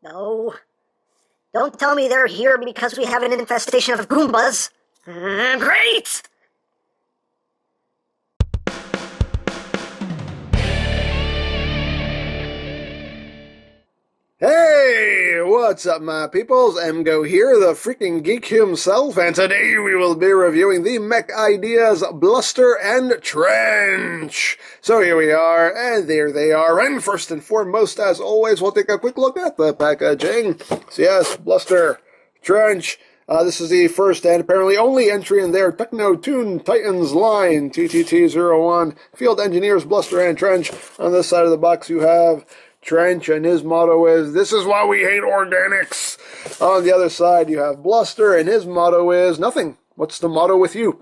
No. Don't tell me they're here because we have an infestation of Goombas. Great! Hey, what's up my peoples? EmGo here, the freaking geek himself, and today we will be reviewing the Mech Ideas Bluster and Trench. So here we are, and there they are, and first and foremost, as always, we'll take a quick look at the packaging. So yes, Bluster, Trench. This is the first and apparently only entry in their Techno-Tune Titans line, TTT-01, Field Engineers Bluster and Trench. On this side of the box you have Trench, and his motto is, "This is why we hate organics." On the other side, you have Bluster, and his motto is, "Nothing. What's the motto with you?"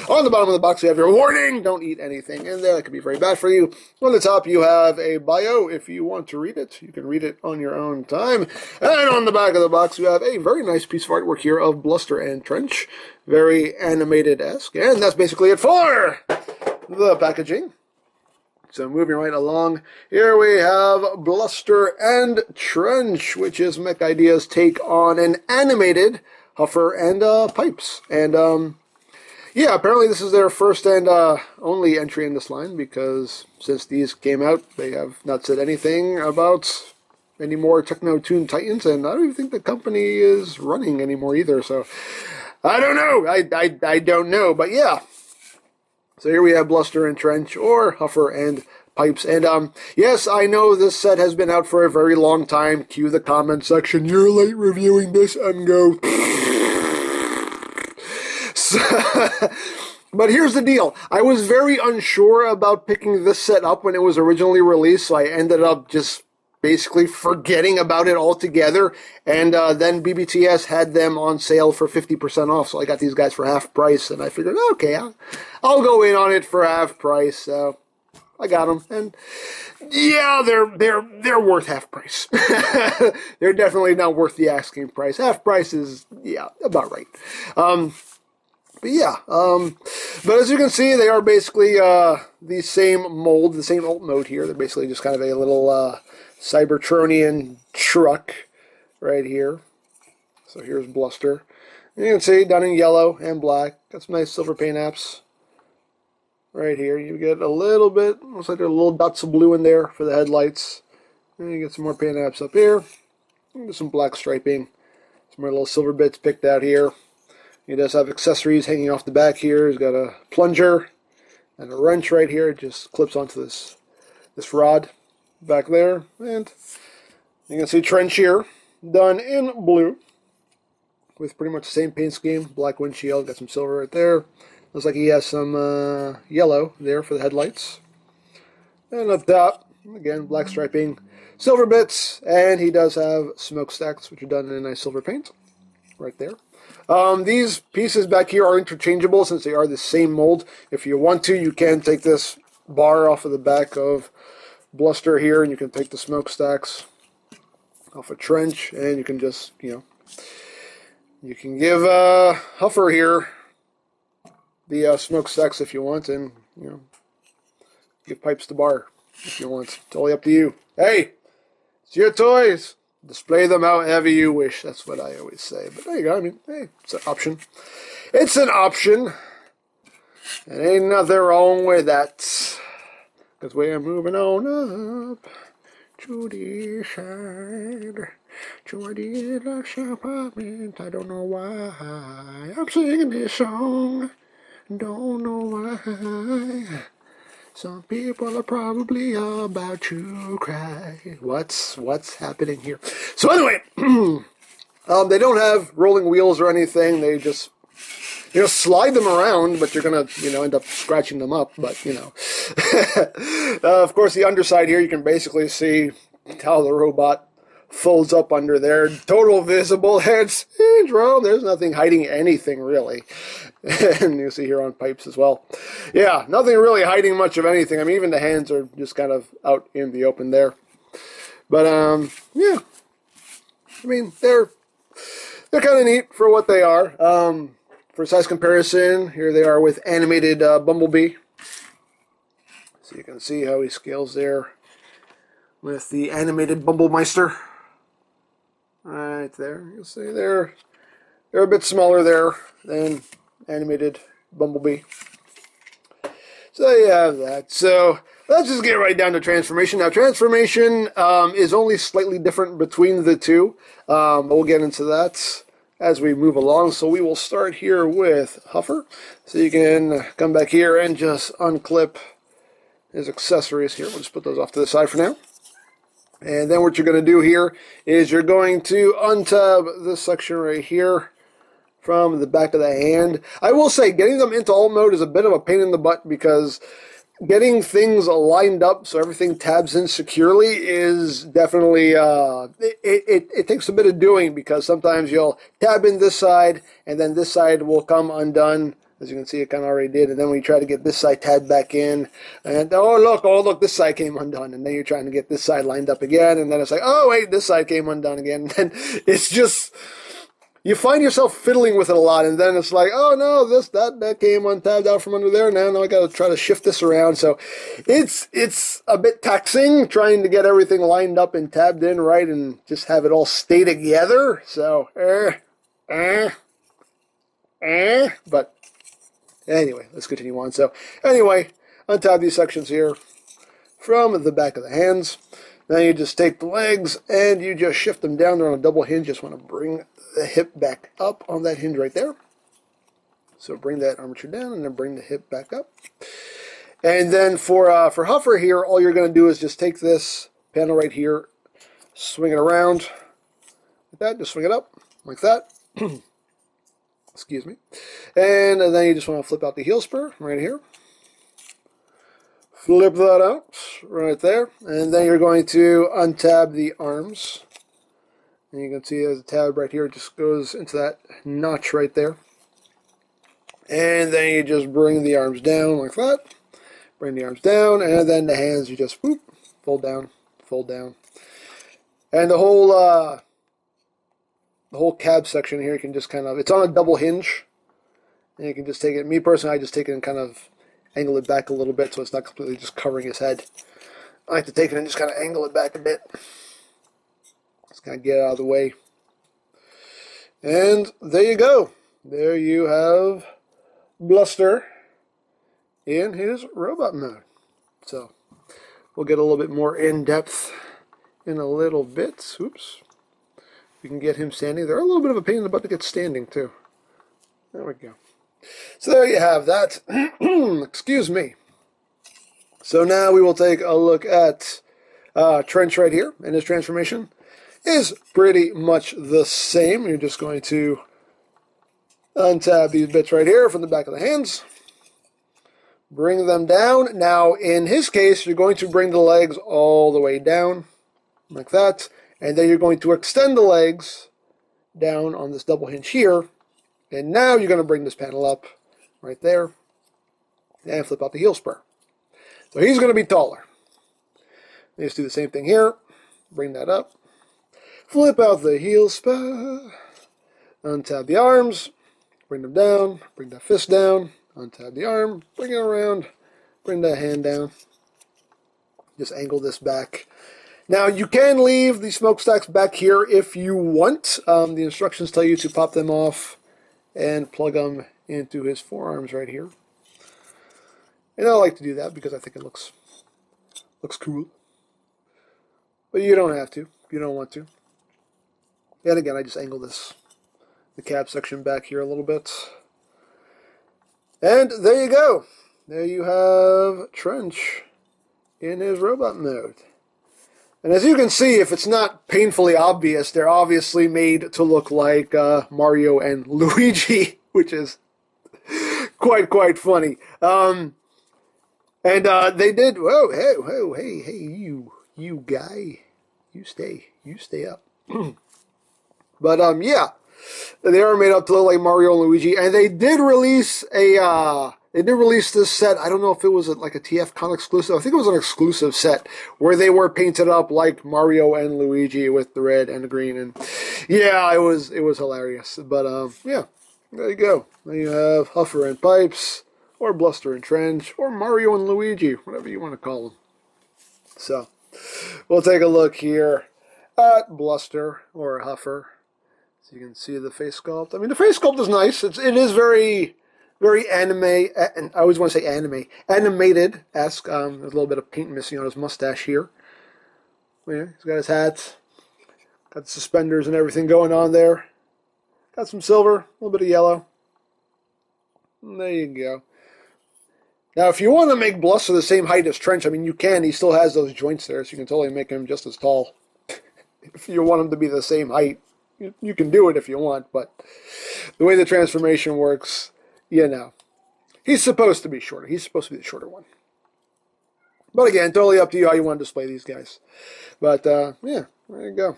On the bottom of the box, you have your warning, don't eat anything in there. That could be very bad for you. On the top, you have a bio. If you want to read it, you can read it on your own time. And on the back of the box, you have a very nice piece of artwork here of Bluster and Trench. Very animated-esque. And that's basically it for the packaging. So moving right along, here we have Bluster and Trench, which is Mech Ideas' take on an animated Huffer and Pipes. And yeah, apparently this is their first and only entry in this line, because since these came out, they have not said anything about any more Techno-Tune Titans, and I don't even think the company is running anymore either. So I don't know. I don't know, but yeah. So here we have Bluster and Trench, or Huffer and Pipes. And yes, I know this set has been out for a very long time. Cue the comment section. "You're late reviewing this, EmGo." So, but here's the deal. I was very unsure about picking this set up when it was originally released, so I ended up just basically forgetting about it altogether, and then BBTS had them on sale for 50% off, so I got these guys for half price, and I figured, okay, I'll go in on it for half price, so I got them, and yeah, they're worth half price. They're definitely not worth the asking price. Half price is, yeah, about right. But yeah, but as you can see, they are basically the same mold, the same alt mode here. They're basically just kind of a little Cybertronian truck right here. So here's Bluster. And you can see done in yellow and black. Got some nice silver paint apps right here. You get a little bit, looks like there are little dots of blue in there for the headlights. And you get some more paint apps up here. And some black striping. Some more little silver bits picked out here. He does have accessories hanging off the back here. He's got a plunger and a wrench right here. It just clips onto this rod back there. And you can see Trench here, done in blue, with pretty much the same paint scheme. Black windshield, got some silver right there. Looks like he has some yellow there for the headlights. And up top, again, black striping, silver bits, and he does have smokestacks, which are done in a nice silver paint right there. These pieces back here are interchangeable since they are the same mold. If you want to, you can take this bar off of the back of Bluster here, and you can take the smokestacks off a Trench, and you can just, you can give Huffer here the smokestacks if you want, and, give Pipes the bar if you want. Totally up to you. Hey, it's your toys. Display them however you wish. That's what I always say. But there you go. I mean, hey, it's an option. It's an option. And ain't nothing wrong with that. Because we're moving on up to the side. To the deluxe apartment. I don't know why I'm singing this song. Don't know why. Some people are probably about to cry. What's happening here? So anyway, they don't have rolling wheels or anything. They just, slide them around, but you're going to, end up scratching them up. But, of course, the underside here, you can basically see how the robot folds up under there. Total visible head syndrome. There's nothing hiding anything, really. And you see here on Pipes as well. Yeah, nothing really hiding much of anything. I mean, even the hands are just kind of out in the open there. But, yeah. I mean, they're kind of neat for what they are. For size comparison, here they are with animated Bumblebee. So you can see how he scales there with the animated Bumblmeister. Right there. You'll see they're a bit smaller there than animated Bumblebee. So you have that. So let's just get right down to transformation. Now, transformation is only slightly different between the two. We'll get into that as we move along. So we will start here with Huffer. So you can come back here and just unclip his accessories here. We'll just put those off to the side for now. And then what you're going to do here is you're going to untab this section right here from the back of the hand. I will say getting them into alt mode is a bit of a pain in the butt because getting things lined up so everything tabs in securely is definitely, it takes a bit of doing because sometimes you'll tab in this side and then this side will come undone. As you can see, it kind of already did. And then when you try to get this side tabbed back in, and oh look, this side came undone. And then you're trying to get this side lined up again. And then it's like, oh, wait, this side came undone again. And then it's just, you find yourself fiddling with it a lot. And then it's like, oh, no, that came untabbed out from under there. Now I got to try to shift this around. So it's a bit taxing trying to get everything lined up and tabbed in right and just have it all stay together. So, but anyway, let's continue on. So, anyway, untab these sections here from the back of the hands. Then you just take the legs and you just shift them down. They're on a double hinge. Just want to bring the hip back up on that hinge right there. So bring that armature down and then bring the hip back up. And then for Huffer here, all you're going to do is just take this panel right here, swing it around like that. Just swing it up like that. Excuse me. And then you just want to flip out the heel spur right here. Flip that out right there. And then you're going to untab the arms. And you can see there's a tab right here. It just goes into that notch right there. And then you just bring the arms down like that. Bring the arms down. And then the hands, you just whoop, fold down, fold down. And the whole cab section here, you can just kind of, it's on a double hinge. And you can just take it, me personally, I just take it and kind of angle it back a little bit so it's not completely just covering his head. I like to take it and just kind of angle it back a bit. Just kind of get it out of the way. And there you go. There you have BLUSTER in his robot mode. So we'll get a little bit more in depth in a little bit. Oops. We can get him standing. They're a little bit of a pain in the butt to get standing too. There we go. So there you have that. Excuse me. So now we will take a look at Trench right here, and his transformation is pretty much the same. You're just going to untab these bits right here from the back of the hands. Bring them down. Now, in his case, you're going to bring the legs all the way down, like that. And then you're going to extend the legs down on this double hinge here. And now you're going to bring this panel up right there and flip out the heel spur. So he's going to be taller. Let's do the same thing here. Bring that up. Flip out the heel spur. Untab the arms. Bring them down. Bring the fist down. Untab the arm. Bring it around. Bring the hand down. Just angle this back. Now, you can leave the smokestacks back here if you want. The instructions tell you to pop them off and plug them into his forearms right here. And I like to do that because I think it looks cool. But you don't have to. You don't want to. And again, I just angle the cab section back here a little bit. And there you go. There you have Trench in his robot mode. And as you can see, if it's not painfully obvious, they're obviously made to look like Mario and Luigi, which is quite funny. And they did. Whoa, hey, you guy, you stay up. But yeah, they are made up to look like Mario and Luigi, and they did release this set. I don't know if it was like a TFCon exclusive. I think it was an exclusive set where they were painted up like Mario and Luigi with the red and the green. And yeah, it was hilarious. But yeah, there you go. Then you have Huffer and Pipes, or Bluster and Trench, or Mario and Luigi, whatever you want to call them. So, we'll take a look here at Bluster, or Huffer. So you can see the face sculpt. I mean, the face sculpt is nice. It is very, very anime, and I always want to say anime, animated-esque. There's a little bit of paint missing on his mustache here. Yeah, he's got his hat, got the suspenders and everything going on there. Got some silver, a little bit of yellow. And there you go. Now, if you want to make Bluster the same height as Trench, I mean, you can. He still has those joints there, so you can totally make him just as tall. If you want him to be the same height, you can do it if you want, but the way the transformation works, you know. He's supposed to be shorter. He's supposed to be the shorter one. But again, totally up to you how you want to display these guys. But, yeah, there you go.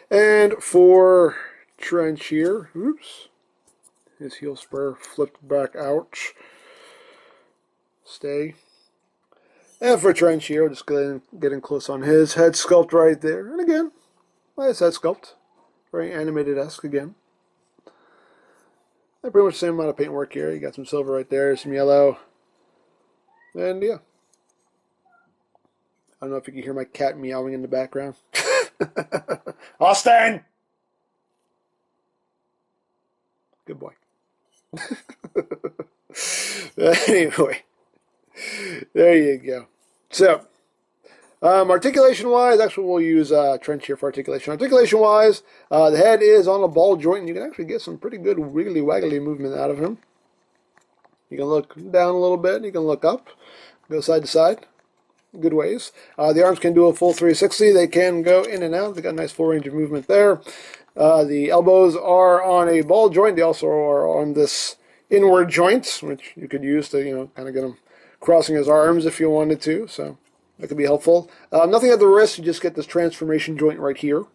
And for Trench here, oops, his heel spur flipped back out. Stay. And for Trench here, just getting close on his head sculpt right there. And again, nice head sculpt. Very animated-esque again. And pretty much the same amount of paintwork here. You got some silver right there, some yellow. And yeah. I don't know if you can hear my cat meowing in the background. Austin! Good boy. Anyway. There you go. So, articulation-wise, actually we'll use Trench here for articulation. Articulation-wise, the head is on a ball joint, and you can actually get some pretty good wiggly-waggly movement out of him. You can look down a little bit, you can look up, go side to side, good ways. The arms can do a full 360. They can go in and out. They got a nice full range of movement there. The elbows are on a ball joint. They also are on this inward joint, which you could use to, kind of get them crossing his arms if you wanted to, so that could be helpful. Nothing at the wrist, you just get this transformation joint right here.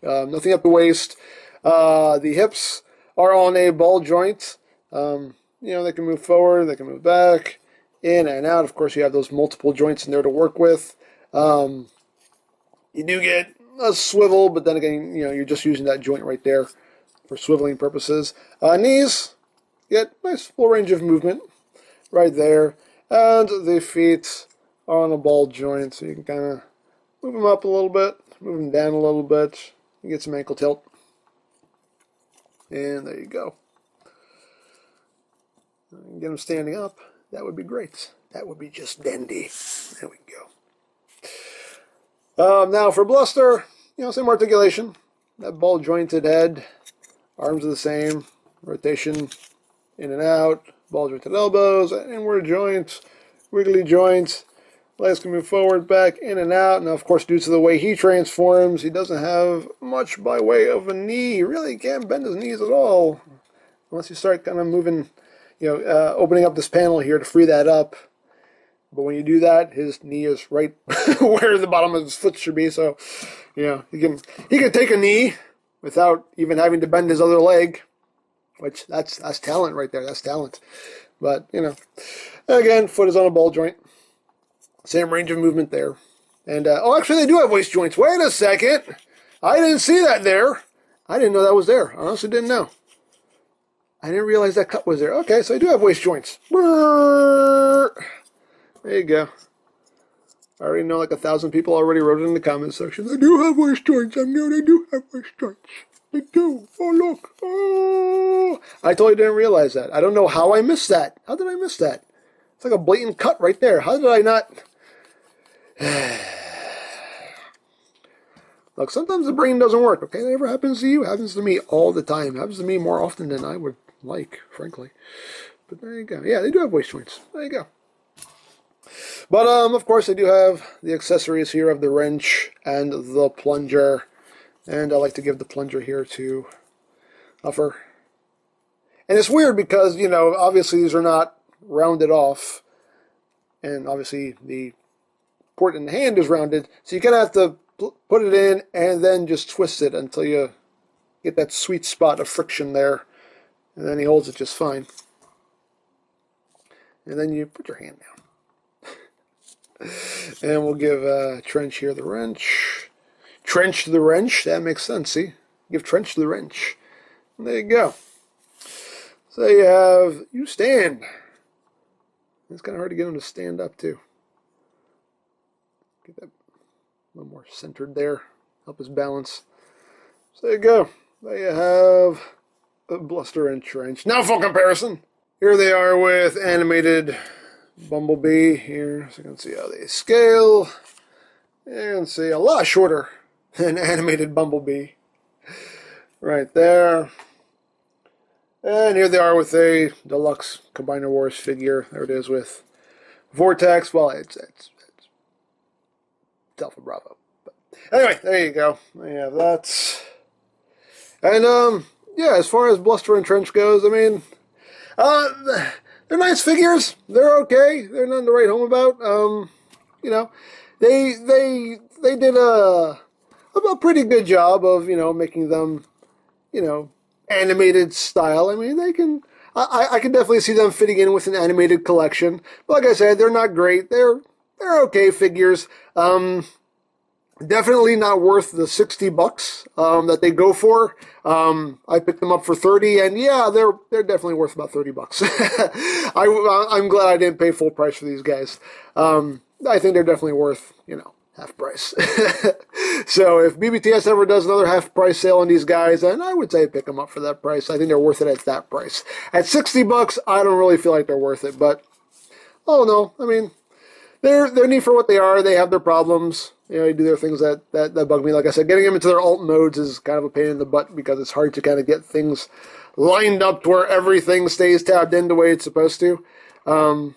Nothing at the waist. The hips are on a ball joint. They can move forward, they can move back, in and out. Of course, you have those multiple joints in there to work with. You do get a swivel, but then again, you're just using that joint right there for swiveling purposes. Knees, get nice full range of movement right there. And the feet are on a ball joint, so you can kind of move them up a little bit, move them down a little bit. You get some ankle tilt. And there you go. Get them standing up. That would be great. That would be just dandy. There we go. Now for Bluster, same articulation. That ball jointed head. Arms are the same. Rotation in and out. Ball jointed elbows, inward joints, wiggly joints. Legs can move forward, back, in and out. Now, of course, due to the way he transforms, he doesn't have much by way of a knee. He really can't bend his knees at all. Unless you start kind of moving, opening up this panel here to free that up. But when you do that, his knee is right where the bottom of his foot should be. So, he can take a knee without even having to bend his other leg. Which, that's talent right there. That's talent. But, again, foot is on a ball joint. Same range of movement there. And, actually, they do have waist joints. Wait a second. I didn't see that there. I didn't know that was there. I honestly didn't know. I didn't realize that cut was there. Okay, so I do have waist joints. There you go. I already know 1,000 people already wrote it in the comments section. I do have waist joints. I know they do have waist joints. They do. Oh, look. Oh. I totally didn't realize that. I don't know how I missed that. How did I miss that? It's like a blatant cut right there. How did I not? Look, sometimes the brain doesn't work, okay? That never happens to you. It happens to me all the time. It happens to me more often than I would like, frankly. But there you go. Yeah, they do have waist joints. There you go. But, of course, they do have the accessories here of the wrench and the plunger. And I like to give the plunger here to Huffer. And it's weird because, obviously these are not rounded off. And obviously the port in the hand is rounded. So you kind of have to put it in and then just twist it until you get that sweet spot of friction there. And then he holds it just fine. And then you put your hand down. And we'll give Trench here the wrench. Trench the wrench. That makes sense, see? Give Trench the wrench. And there you go. So you stand. It's kind of hard to get him to stand up, too. Get that a little more centered there. Help his balance. So there you go. There you have a Bluster and Trench. Now full comparison. Here they are with animated Bumblebee here. So you can see how they scale. And see a lot shorter than animated Bumblebee. Right there. And here they are with a deluxe Combiner Wars figure. There it is with Vortex. Well, it's Alpha Bravo. But anyway, there you go. I have that. And yeah, as far as Bluster and Trench goes, I mean, they're nice figures. They're okay. They're nothing to write home about. You know, they did a pretty good job of, you know, making them, you know, animated style. I mean, I can definitely see them fitting in with an animated collection. But like I said, they're not great. They're okay figures. Definitely not worth the $60 that they go for. I picked them up for $30, and yeah, they're definitely worth about $30. I'm glad I didn't pay full price for these guys. I think they're definitely worth, you know, half price. So if BBTS ever does another half price sale on these guys, then I would say pick them up for that price. I think they're worth it at that price. At $60, I don't really feel like they're worth it, but oh no, I mean, they're neat for what they are. They have their problems. You know, they do their things that bug me. Like I said, getting them into their alt modes is kind of a pain in the butt because it's hard to kind of get things lined up to where everything stays tabbed in the way it's supposed to. The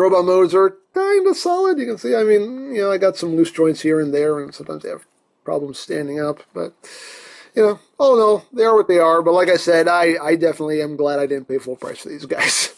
robot modes are kind of solid. You can see, I mean, you know, I got some loose joints here and there, and sometimes they have problems standing up. But, you know, oh no, they are what they are. But like I said, I definitely am glad I didn't pay full price for these guys.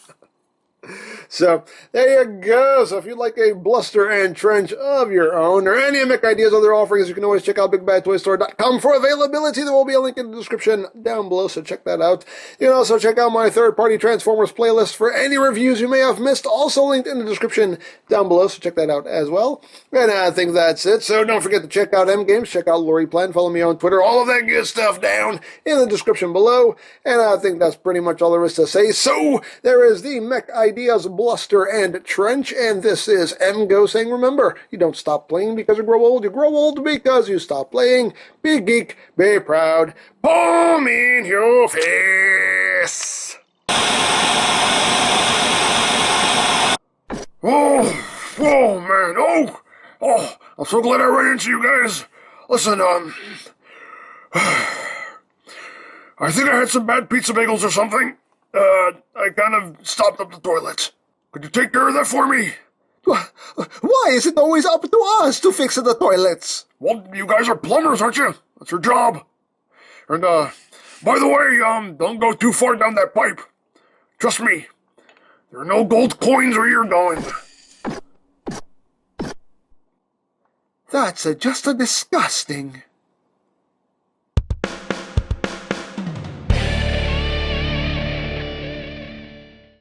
So, there you go. So, if you'd like a Bluster and Trench of your own, or any Mech ideas on their offerings, you can always check out BigBadToyStore.com for availability. There will be a link in the description down below, so check that out. You can also check out my third-party Transformers playlist for any reviews you may have missed, also linked in the description down below, so check that out as well. And I think that's it. So, don't forget to check out EmGo's, check out Lori Plan, follow me on Twitter, all of that good stuff down in the description below. And I think that's pretty much all there is to say. So, there is the Mech Ideas Bluster and Trench, and this is EmGo saying, remember, you don't stop playing because you grow old because you stop playing. Be geek, be proud, palm in your face. Oh man, oh, I'm so glad I ran into you guys. Listen, I think I had some bad pizza bagels or something. I kind of stopped up the toilet. Could you take care of that for me? Why is it always up to us to fix the toilets? Well, you guys are plumbers, aren't you? That's your job. And, by the way, don't go too far down that pipe. Trust me, there are no gold coins where you're going. That's just disgusting.